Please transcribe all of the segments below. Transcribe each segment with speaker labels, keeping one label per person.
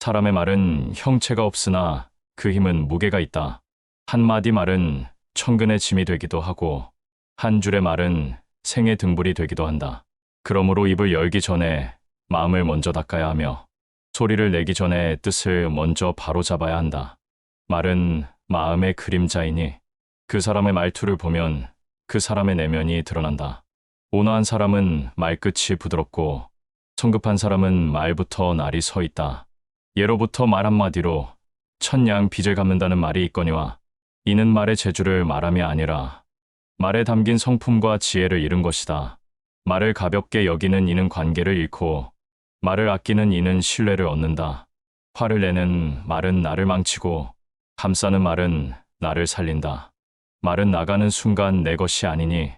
Speaker 1: 사람의 말은 형체가 없으나 그 힘은 무게가 있다. 한마디 말은 천근의 짐이 되기도 하고 한 줄의 말은 생의 등불이 되기도 한다. 그러므로 입을 열기 전에 마음을 먼저 닦아야 하며 소리를 내기 전에 뜻을 먼저 바로잡아야 한다. 말은 마음의 그림자이니 그 사람의 말투를 보면 그 사람의 내면이 드러난다. 온화한 사람은 말끝이 부드럽고 성급한 사람은 말부터 날이 서 있다. 예로부터 말 한마디로 천냥 빚을 갚는다는 말이 있거니와 이는 말의 재주를 말함이 아니라 말에 담긴 성품과 지혜를 잃은 것이다. 말을 가볍게 여기는 이는 관계를 잃고 말을 아끼는 이는 신뢰를 얻는다. 화를 내는 말은 나를 망치고 감싸는 말은 나를 살린다. 말은 나가는 순간 내 것이 아니니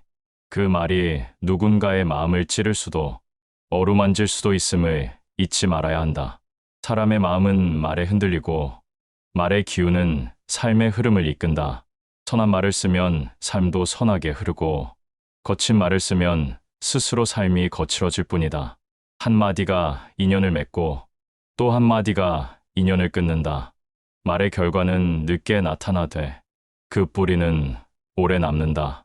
Speaker 1: 그 말이 누군가의 마음을 찌를 수도 어루만질 수도 있음을 잊지 말아야 한다. 사람의 마음은 말에 흔들리고 말의 기운은 삶의 흐름을 이끈다. 선한 말을 쓰면 삶도 선하게 흐르고 거친 말을 쓰면 스스로 삶이 거칠어질 뿐이다. 한마디가 인연을 맺고 또 한마디가 인연을 끊는다. 말의 결과는 늦게 나타나되 그 뿌리는 오래 남는다.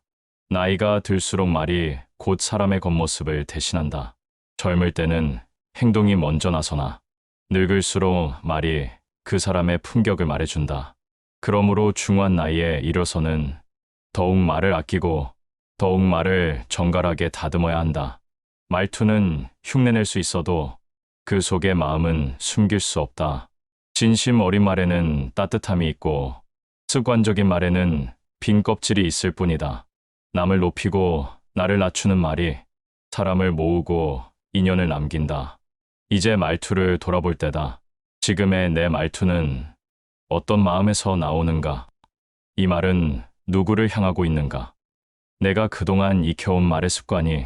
Speaker 1: 나이가 들수록 말이 곧 사람의 겉모습을 대신한다. 젊을 때는 행동이 먼저 나서나 늙을수록 말이 그 사람의 품격을 말해준다. 그러므로 중한 나이에 이르러서는 더욱 말을 아끼고 더욱 말을 정갈하게 다듬어야 한다. 말투는 흉내낼 수 있어도 그 속의 마음은 숨길 수 없다. 진심 어린 말에는 따뜻함이 있고 습관적인 말에는 빈 껍질이 있을 뿐이다. 남을 높이고 나를 낮추는 말이 사람을 모으고 인연을 남긴다. 이제 말투를 돌아볼 때다. 지금의 내 말투는 어떤 마음에서 나오는가? 이 말은 누구를 향하고 있는가? 내가 그동안 익혀온 말의 습관이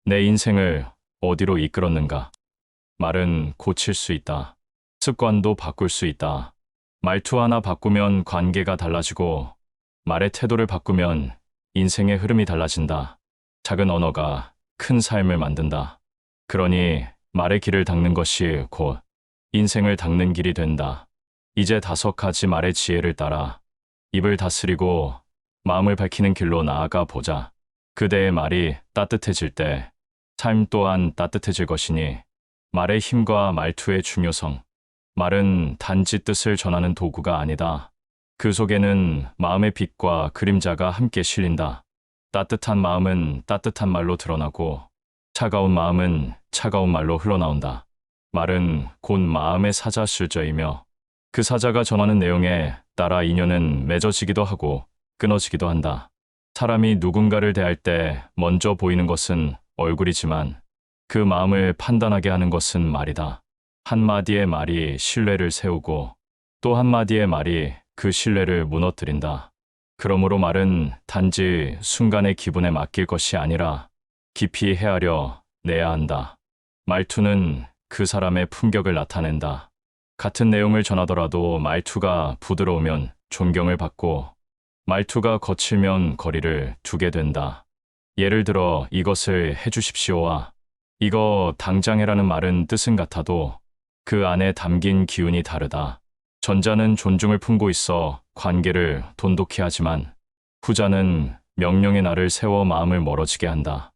Speaker 1: 내 인생을 어디로 이끌었는가? 말은 고칠 수 있다. 습관도 바꿀 수 있다. 말투 하나 바꾸면 관계가 달라지고 말의 태도를 바꾸면 인생의 흐름이 달라진다. 작은 언어가 큰 삶을 만든다. 그러니 말의 길을 닦는 것이 곧 인생을 닦는 길이 된다. 이제 5가지 말의 지혜를 따라 입을 다스리고 마음을 밝히는 길로 나아가 보자. 그대의 말이 따뜻해질 때 삶 또한 따뜻해질 것이니 말의 힘과 말투의 중요성. 말은 단지 뜻을 전하는 도구가 아니다. 그 속에는 마음의 빛과 그림자가 함께 실린다. 따뜻한 마음은 따뜻한 말로 드러나고 차가운 마음은 차가운 말로 흘러나온다. 말은 곧 마음의 사자 실저이며 그 사자가 전하는 내용에 따라 인연은 맺어지기도 하고 끊어지기도 한다. 사람이 누군가를 대할 때 먼저 보이는 것은 얼굴이지만 그 마음을 판단하게 하는 것은 말이다. 한마디의 말이 신뢰를 세우고 또 한마디의 말이 그 신뢰를 무너뜨린다. 그러므로 말은 단지 순간의 기분에 맡길 것이 아니라 깊이 헤아려 내야 한다. 말투는 그 사람의 품격을 나타낸다. 같은 내용을 전하더라도 말투가 부드러우면 존경을 받고 말투가 거칠면 거리를 두게 된다. 예를 들어 이것을 해주십시오와 이거 당장 해라는 말은 뜻은 같아도 그 안에 담긴 기운이 다르다. 전자는 존중을 품고 있어 관계를 돈독히 하지만 후자는 명령의 날을 세워 마음을 멀어지게 한다.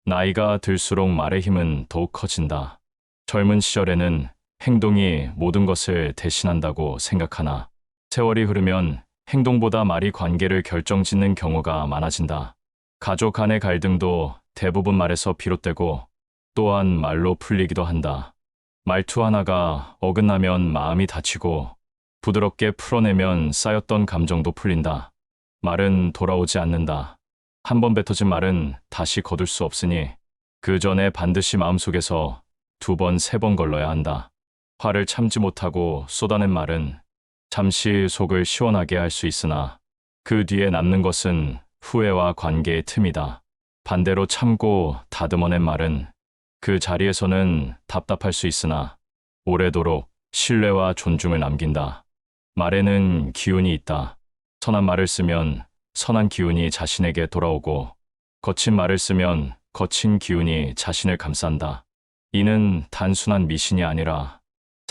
Speaker 1: 나이가 들수록 말의 힘은 더욱 커진다. 젊은 시절에는 행동이 모든 것을 대신한다고 생각하나 세월이 흐르면 행동보다 말이 관계를 결정짓는 경우가 많아진다. 가족 간의 갈등도 대부분 말에서 비롯되고 또한 말로 풀리기도 한다. 말투 하나가 어긋나면 마음이 다치고 부드럽게 풀어내면 쌓였던 감정도 풀린다. 말은 돌아오지 않는다. 한 번 뱉어진 말은 다시 거둘 수 없으니 그 전에 반드시 마음속에서 2번, 3번 걸러야 한다. 화를 참지 못하고 쏟아낸 말은 잠시 속을 시원하게 할 수 있으나 그 뒤에 남는 것은 후회와 관계의 틈이다. 반대로 참고 다듬어낸 말은 그 자리에서는 답답할 수 있으나 오래도록 신뢰와 존중을 남긴다. 말에는 기운이 있다. 선한 말을 쓰면 선한 기운이 자신에게 돌아오고 거친 말을 쓰면 거친 기운이 자신을 감싼다. 이는 단순한 미신이 아니라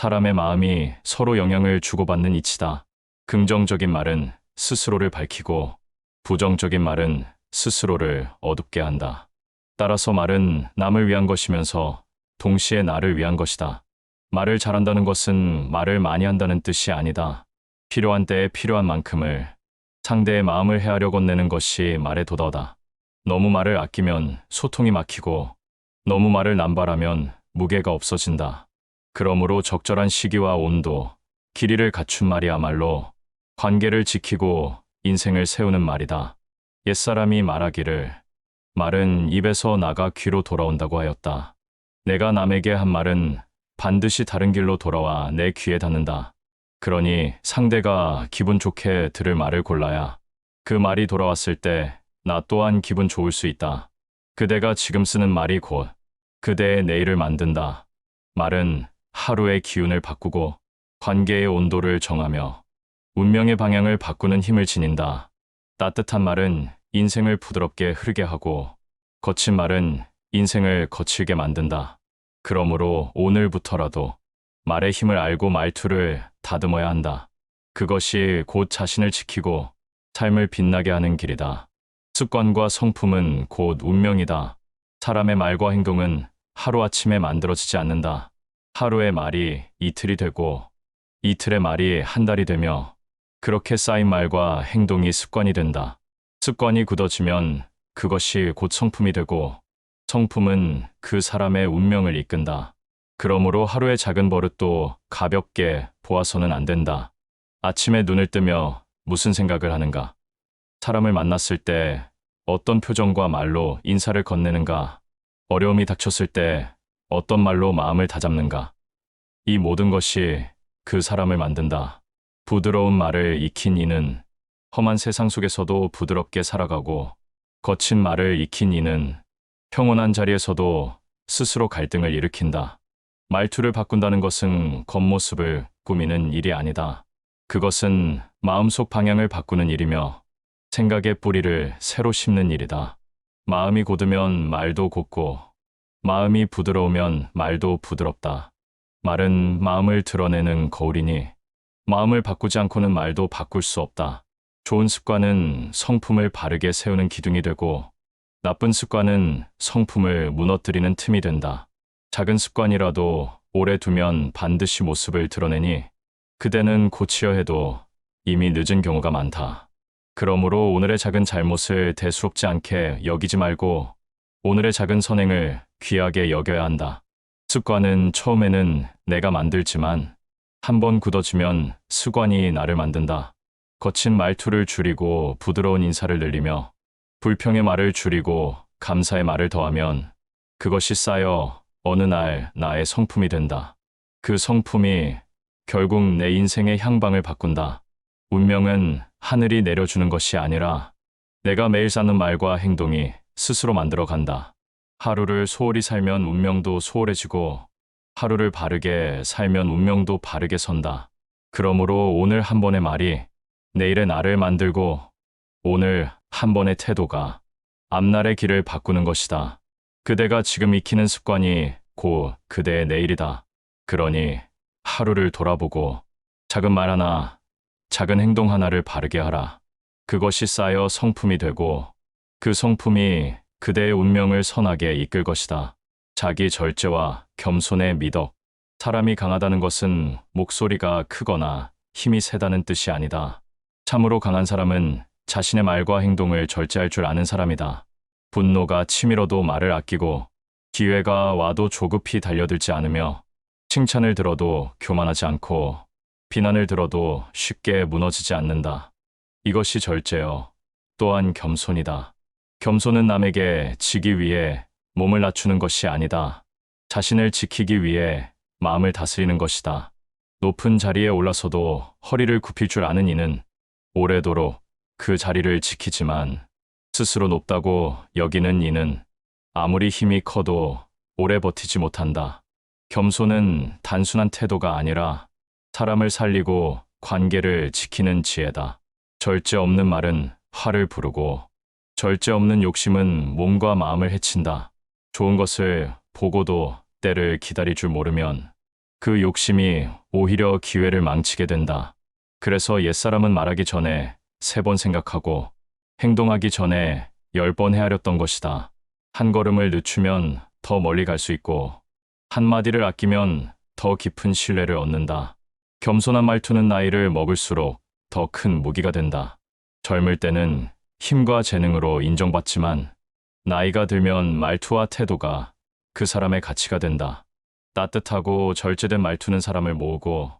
Speaker 1: 사람의 마음이 서로 영향을 주고받는 이치다. 긍정적인 말은 스스로를 밝히고 부정적인 말은 스스로를 어둡게 한다. 따라서 말은 남을 위한 것이면서 동시에 나를 위한 것이다. 말을 잘한다는 것은 말을 많이 한다는 뜻이 아니다. 필요한 때에 필요한 만큼을 상대의 마음을 헤아려 건네는 것이 말의 도다다. 너무 말을 아끼면 소통이 막히고 너무 말을 남발하면 무게가 없어진다. 그러므로 적절한 시기와 온도, 길이를 갖춘 말이야말로 관계를 지키고 인생을 세우는 말이다. 옛사람이 말하기를 말은 입에서 나가 귀로 돌아온다고 하였다. 내가 남에게 한 말은 반드시 다른 길로 돌아와 내 귀에 닿는다. 그러니 상대가 기분 좋게 들을 말을 골라야 그 말이 돌아왔을 때 나 또한 기분 좋을 수 있다. 그대가 지금 쓰는 말이 곧 그대의 내일을 만든다. 말은 하루의 기운을 바꾸고 관계의 온도를 정하며 운명의 방향을 바꾸는 힘을 지닌다. 따뜻한 말은 인생을 부드럽게 흐르게 하고 거친 말은 인생을 거칠게 만든다. 그러므로 오늘부터라도 말의 힘을 알고 말투를 다듬어야 한다. 그것이 곧 자신을 지키고 삶을 빛나게 하는 길이다. 습관과 성품은 곧 운명이다. 사람의 말과 행동은 하루아침에 만들어지지 않는다. 하루의 말이 이틀이 되고 이틀의 말이 한 달이 되며 그렇게 쌓인 말과 행동이 습관이 된다. 습관이 굳어지면 그것이 곧 성품이 되고 성품은 그 사람의 운명을 이끈다. 그러므로 하루의 작은 버릇도 가볍게 보아서는 안 된다. 아침에 눈을 뜨며 무슨 생각을 하는가? 사람을 만났을 때 어떤 표정과 말로 인사를 건네는가? 어려움이 닥쳤을 때 어떤 말로 마음을 다잡는가? 이 모든 것이 그 사람을 만든다. 부드러운 말을 익힌 이는 험한 세상 속에서도 부드럽게 살아가고 거친 말을 익힌 이는 평온한 자리에서도 스스로 갈등을 일으킨다. 말투를 바꾼다는 것은 겉모습을 꾸미는 일이 아니다. 그것은 마음속 방향을 바꾸는 일이며 생각의 뿌리를 새로 심는 일이다. 마음이 곧으면 말도 곧고 마음이 부드러우면 말도 부드럽다. 말은 마음을 드러내는 거울이니 마음을 바꾸지 않고는 말도 바꿀 수 없다. 좋은 습관은 성품을 바르게 세우는 기둥이 되고 나쁜 습관은 성품을 무너뜨리는 틈이 된다. 작은 습관이라도 오래 두면 반드시 모습을 드러내니 그대는 고치려 해도 이미 늦은 경우가 많다. 그러므로 오늘의 작은 잘못을 대수롭지 않게 여기지 말고 오늘의 작은 선행을 귀하게 여겨야 한다. 습관은 처음에는 내가 만들지만 한번 굳어지면 습관이 나를 만든다. 거친 말투를 줄이고 부드러운 인사를 늘리며 불평의 말을 줄이고 감사의 말을 더하면 그것이 쌓여 어느 날 나의 성품이 된다. 그 성품이 결국 내 인생의 향방을 바꾼다. 운명은 하늘이 내려주는 것이 아니라 내가 매일 쌓는 말과 행동이 스스로 만들어간다. 하루를 소홀히 살면 운명도 소홀해지고 하루를 바르게 살면 운명도 바르게 선다. 그러므로 오늘 한 번의 말이 내일의 나를 만들고 오늘 한 번의 태도가 앞날의 길을 바꾸는 것이다. 그대가 지금 익히는 습관이 곧 그대의 내일이다. 그러니 하루를 돌아보고 작은 말 하나, 작은 행동 하나를 바르게 하라. 그것이 쌓여 성품이 되고 그 성품이 그대의 운명을 선하게 이끌 것이다. 자기 절제와 겸손의 미덕. 사람이 강하다는 것은 목소리가 크거나 힘이 세다는 뜻이 아니다. 참으로 강한 사람은 자신의 말과 행동을 절제할 줄 아는 사람이다. 분노가 치밀어도 말을 아끼고 기회가 와도 조급히 달려들지 않으며 칭찬을 들어도 교만하지 않고 비난을 들어도 쉽게 무너지지 않는다. 이것이 절제요. 또한 겸손이다. 겸손은 남에게 지기 위해 몸을 낮추는 것이 아니다. 자신을 지키기 위해 마음을 다스리는 것이다. 높은 자리에 올라서도 허리를 굽힐 줄 아는 이는 오래도록 그 자리를 지키지만 스스로 높다고 여기는 이는 아무리 힘이 커도 오래 버티지 못한다. 겸손은 단순한 태도가 아니라 사람을 살리고 관계를 지키는 지혜다. 절제 없는 말은 화를 부르고 절제 없는 욕심은 몸과 마음을 해친다. 좋은 것을 보고도 때를 기다릴 줄 모르면 그 욕심이 오히려 기회를 망치게 된다. 그래서 옛사람은 말하기 전에 3번 생각하고 행동하기 전에 10번 헤아렸던 것이다. 한 걸음을 늦추면 더 멀리 갈 수 있고 한마디를 아끼면 더 깊은 신뢰를 얻는다. 겸손한 말투는 나이를 먹을수록 더 큰 무기가 된다. 젊을 때는 힘과 재능으로 인정받지만 나이가 들면 말투와 태도가 그 사람의 가치가 된다. 따뜻하고 절제된 말투는 사람을 모으고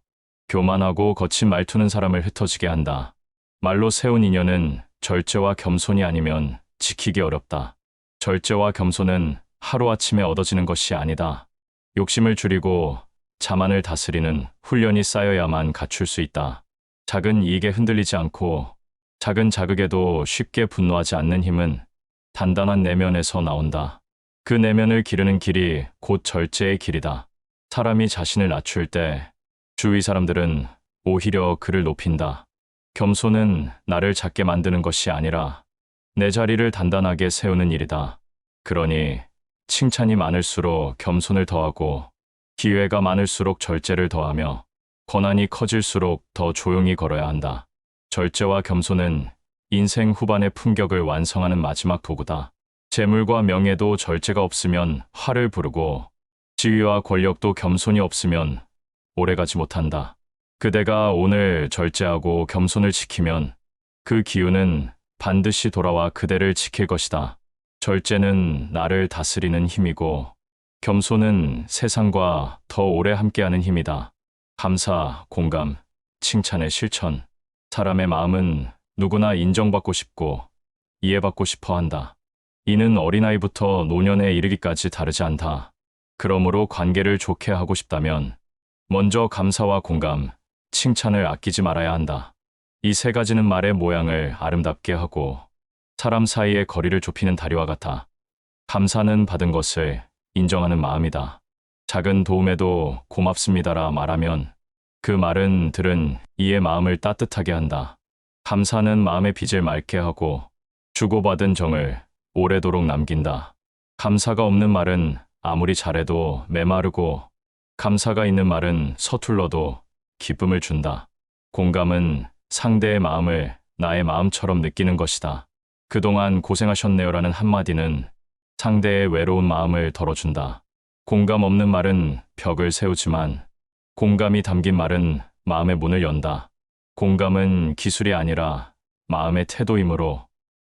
Speaker 1: 교만하고 거친 말투는 사람을 흩어지게 한다. 말로 세운 인연은 절제와 겸손이 아니면 지키기 어렵다. 절제와 겸손은 하루아침에 얻어지는 것이 아니다. 욕심을 줄이고 자만을 다스리는 훈련이 쌓여야만 갖출 수 있다. 작은 이익에 흔들리지 않고 작은 자극에도 쉽게 분노하지 않는 힘은 단단한 내면에서 나온다. 그 내면을 기르는 길이 곧 절제의 길이다. 사람이 자신을 낮출 때 주위 사람들은 오히려 그를 높인다. 겸손은 나를 작게 만드는 것이 아니라 내 자리를 단단하게 세우는 일이다. 그러니 칭찬이 많을수록 겸손을 더하고 기회가 많을수록 절제를 더하며 권한이 커질수록 더 조용히 걸어야 한다. 절제와 겸손은 인생 후반의 품격을 완성하는 마지막 도구다. 재물과 명예도 절제가 없으면 화를 부르고 지위와 권력도 겸손이 없으면 오래가지 못한다. 그대가 오늘 절제하고 겸손을 지키면 그 기운은 반드시 돌아와 그대를 지킬 것이다. 절제는 나를 다스리는 힘이고 겸손은 세상과 더 오래 함께하는 힘이다. 감사, 공감, 칭찬의 실천. 사람의 마음은 누구나 인정받고 싶고 이해받고 싶어 한다. 이는 어린아이부터 노년에 이르기까지 다르지 않다. 그러므로 관계를 좋게 하고 싶다면 먼저 감사와 공감, 칭찬을 아끼지 말아야 한다. 이 3가지는 말의 모양을 아름답게 하고 사람 사이의 거리를 좁히는 다리와 같아. 감사는 받은 것을 인정하는 마음이다. 작은 도움에도 고맙습니다라 말하면 그 말은 들은 이의 마음을 따뜻하게 한다. 감사는 마음의 빚을 맑게 하고 주고받은 정을 오래도록 남긴다. 감사가 없는 말은 아무리 잘해도 메마르고 감사가 있는 말은 서툴러도 기쁨을 준다. 공감은 상대의 마음을 나의 마음처럼 느끼는 것이다. 그동안 고생하셨네요라는 한마디는 상대의 외로운 마음을 덜어준다. 공감 없는 말은 벽을 세우지만 공감이 담긴 말은 마음의 문을 연다. 공감은 기술이 아니라 마음의 태도이므로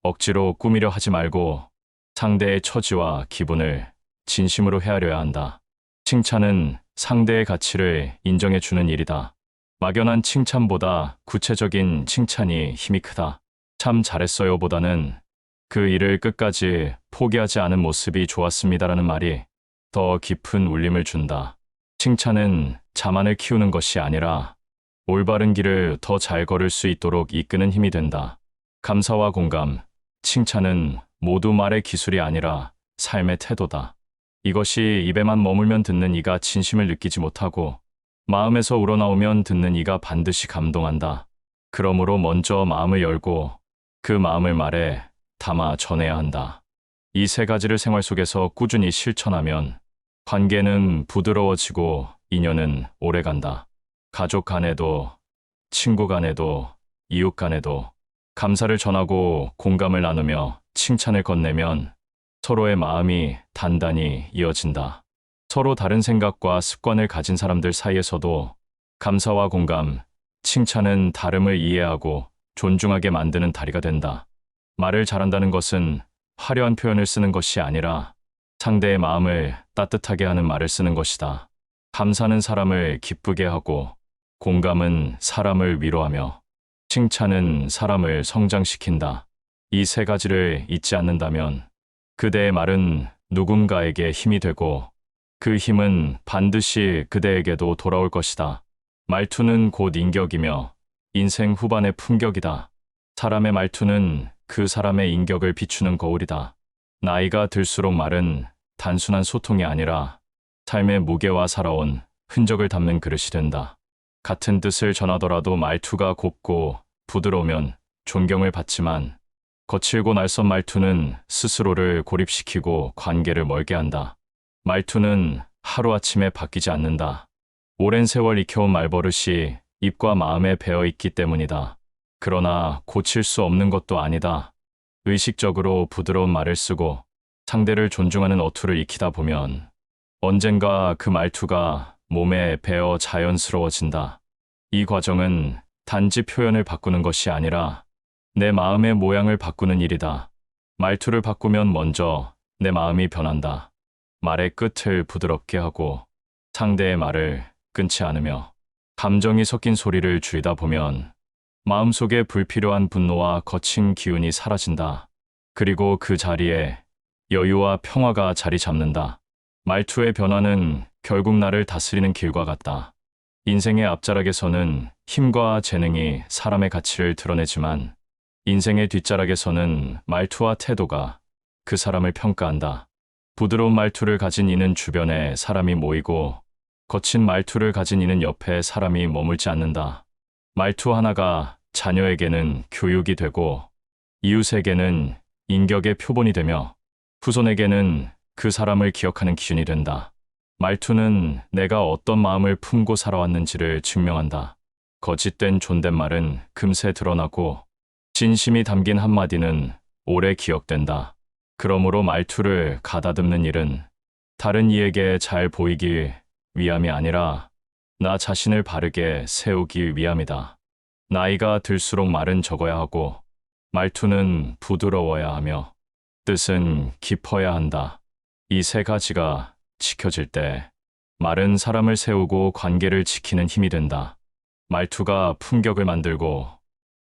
Speaker 1: 억지로 꾸미려 하지 말고 상대의 처지와 기분을 진심으로 헤아려야 한다. 칭찬은 상대의 가치를 인정해주는 일이다. 막연한 칭찬보다 구체적인 칭찬이 힘이 크다. 참 잘했어요 보다는 그 일을 끝까지 포기하지 않은 모습이 좋았습니다라는 말이 더 깊은 울림을 준다. 칭찬은 자만을 키우는 것이 아니라 올바른 길을 더 잘 걸을 수 있도록 이끄는 힘이 된다. 감사와 공감, 칭찬은 모두 말의 기술이 아니라 삶의 태도다. 이것이 입에만 머물면 듣는 이가 진심을 느끼지 못하고 마음에서 우러나오면 듣는 이가 반드시 감동한다. 그러므로 먼저 마음을 열고 그 마음을 말에 담아 전해야 한다. 이 3가지를 생활 속에서 꾸준히 실천하면 관계는 부드러워지고 인연은 오래간다. 가족 간에도, 친구 간에도, 이웃 간에도 감사를 전하고 공감을 나누며 칭찬을 건네면 서로의 마음이 단단히 이어진다. 서로 다른 생각과 습관을 가진 사람들 사이에서도 감사와 공감, 칭찬은 다름을 이해하고 존중하게 만드는 다리가 된다. 말을 잘한다는 것은 화려한 표현을 쓰는 것이 아니라 상대의 마음을 따뜻하게 하는 말을 쓰는 것이다. 감사는 사람을 기쁘게 하고 공감은 사람을 위로하며 칭찬은 사람을 성장시킨다. 이 3가지를 잊지 않는다면 그대의 말은 누군가에게 힘이 되고 그 힘은 반드시 그대에게도 돌아올 것이다. 말투는 곧 인격이며 인생 후반의 품격이다. 사람의 말투는 그 사람의 인격을 비추는 거울이다. 나이가 들수록 말은 단순한 소통이 아니라 삶의 무게와 살아온 흔적을 담는 그릇이 된다. 같은 뜻을 전하더라도 말투가 곱고 부드러우면 존경을 받지만 거칠고 낯선 말투는 스스로를 고립시키고 관계를 멀게 한다. 말투는 하루아침에 바뀌지 않는다. 오랜 세월 익혀온 말버릇이 입과 마음에 배어 있기 때문이다. 그러나 고칠 수 없는 것도 아니다. 의식적으로 부드러운 말을 쓰고 상대를 존중하는 어투를 익히다 보면 언젠가 그 말투가 몸에 배어 자연스러워진다. 이 과정은 단지 표현을 바꾸는 것이 아니라 내 마음의 모양을 바꾸는 일이다. 말투를 바꾸면 먼저 내 마음이 변한다. 말의 끝을 부드럽게 하고 상대의 말을 끊지 않으며 감정이 섞인 소리를 줄이다 보면 마음속에 불필요한 분노와 거친 기운이 사라진다. 그리고 그 자리에 여유와 평화가 자리 잡는다. 말투의 변화는 결국 나를 다스리는 길과 같다. 인생의 앞자락에서는 힘과 재능이 사람의 가치를 드러내지만 인생의 뒷자락에서는 말투와 태도가 그 사람을 평가한다. 부드러운 말투를 가진 이는 주변에 사람이 모이고 거친 말투를 가진 이는 옆에 사람이 머물지 않는다. 말투 하나가 자녀에게는 교육이 되고 이웃에게는 인격의 표본이 되며 후손에게는 그 사람을 기억하는 기준이 된다. 말투는 내가 어떤 마음을 품고 살아왔는지를 증명한다. 거짓된 존댓말은 금세 드러나고 진심이 담긴 한마디는 오래 기억된다. 그러므로 말투를 가다듬는 일은 다른 이에게 잘 보이기 위함이 아니라 나 자신을 바르게 세우기 위함이다. 나이가 들수록 말은 적어야 하고 말투는 부드러워야 하며 뜻은 깊어야 한다. 이 세 가지가 지켜질 때 말은 사람을 세우고 관계를 지키는 힘이 된다. 말투가 품격을 만들고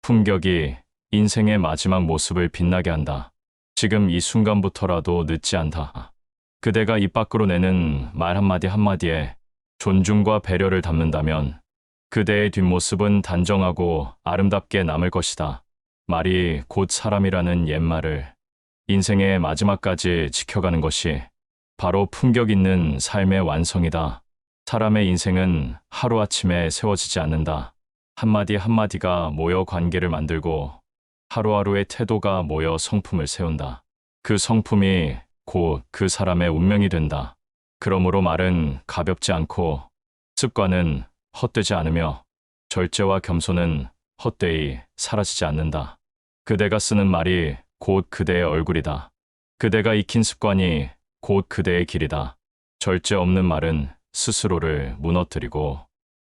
Speaker 1: 품격이 인생의 마지막 모습을 빛나게 한다. 지금 이 순간부터라도 늦지 않다. 그대가 입 밖으로 내는 말 한마디 한마디에 존중과 배려를 담는다면 그대의 뒷모습은 단정하고 아름답게 남을 것이다. 말이 곧 사람이라는 옛말을 인생의 마지막까지 지켜가는 것이 바로 품격 있는 삶의 완성이다. 사람의 인생은 하루아침에 세워지지 않는다. 한마디 한마디가 모여 관계를 만들고 하루하루의 태도가 모여 성품을 세운다. 그 성품이 곧 그 사람의 운명이 된다. 그러므로 말은 가볍지 않고 습관은 헛되지 않으며 절제와 겸손은 헛되이 사라지지 않는다. 그대가 쓰는 말이 곧 그대의 얼굴이다. 그대가 익힌 습관이 곧 그대의 길이다. 절제 없는 말은 스스로를 무너뜨리고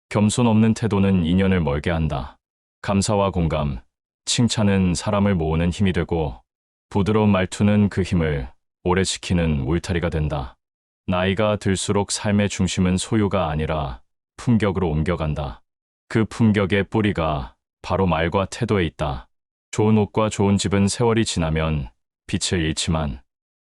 Speaker 1: 겸손 없는 태도는 인연을 멀게 한다. 감사와 공감, 칭찬은 사람을 모으는 힘이 되고 부드러운 말투는 그 힘을 오래 지키는 울타리가 된다. 나이가 들수록 삶의 중심은 소유가 아니라 품격으로 옮겨간다. 그 품격의 뿌리가 바로 말과 태도에 있다. 좋은 옷과 좋은 집은 세월이 지나면 빛을 잃지만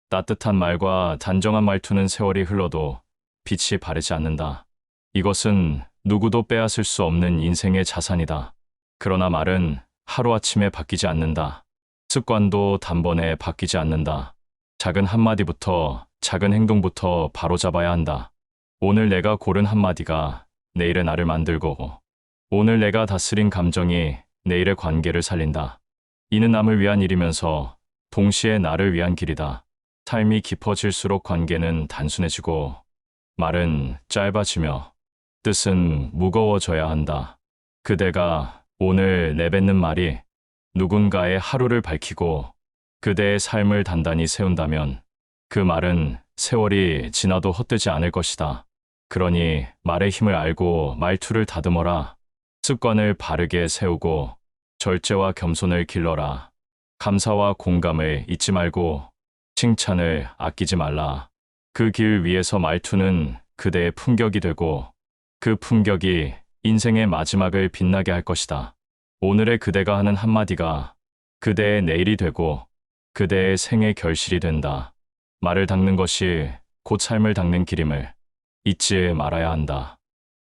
Speaker 1: 따뜻한 말과 단정한 말투는 세월이 흘러도 빛이 바래지 않는다. 이것은 누구도 빼앗을 수 없는 인생의 자산이다. 그러나 말은 하루아침에 바뀌지 않는다. 습관도 단번에 바뀌지 않는다. 작은 한마디부터, 작은 행동부터 바로잡아야 한다. 오늘 내가 고른 한마디가 내일의 나를 만들고, 오늘 내가 다스린 감정이 내일의 관계를 살린다. 이는 남을 위한 일이면서 동시에 나를 위한 길이다. 삶이 깊어질수록 관계는 단순해지고, 말은 짧아지며, 뜻은 무거워져야 한다. 그대가 오늘 내뱉는 말이 누군가의 하루를 밝히고 그대의 삶을 단단히 세운다면 그 말은 세월이 지나도 헛되지 않을 것이다. 그러니 말의 힘을 알고 말투를 다듬어라. 습관을 바르게 세우고 절제와 겸손을 길러라. 감사와 공감을 잊지 말고 칭찬을 아끼지 말라. 그 길 위에서 말투는 그대의 품격이 되고 그 품격이 인생의 마지막을 빛나게 할 것이다. 오늘의 그대가 하는 한마디가 그대의 내일이 되고 그대의 생의 결실이 된다. 말을 닦는 것이 곧 삶을 닦는 길임을 잊지 말아야 한다.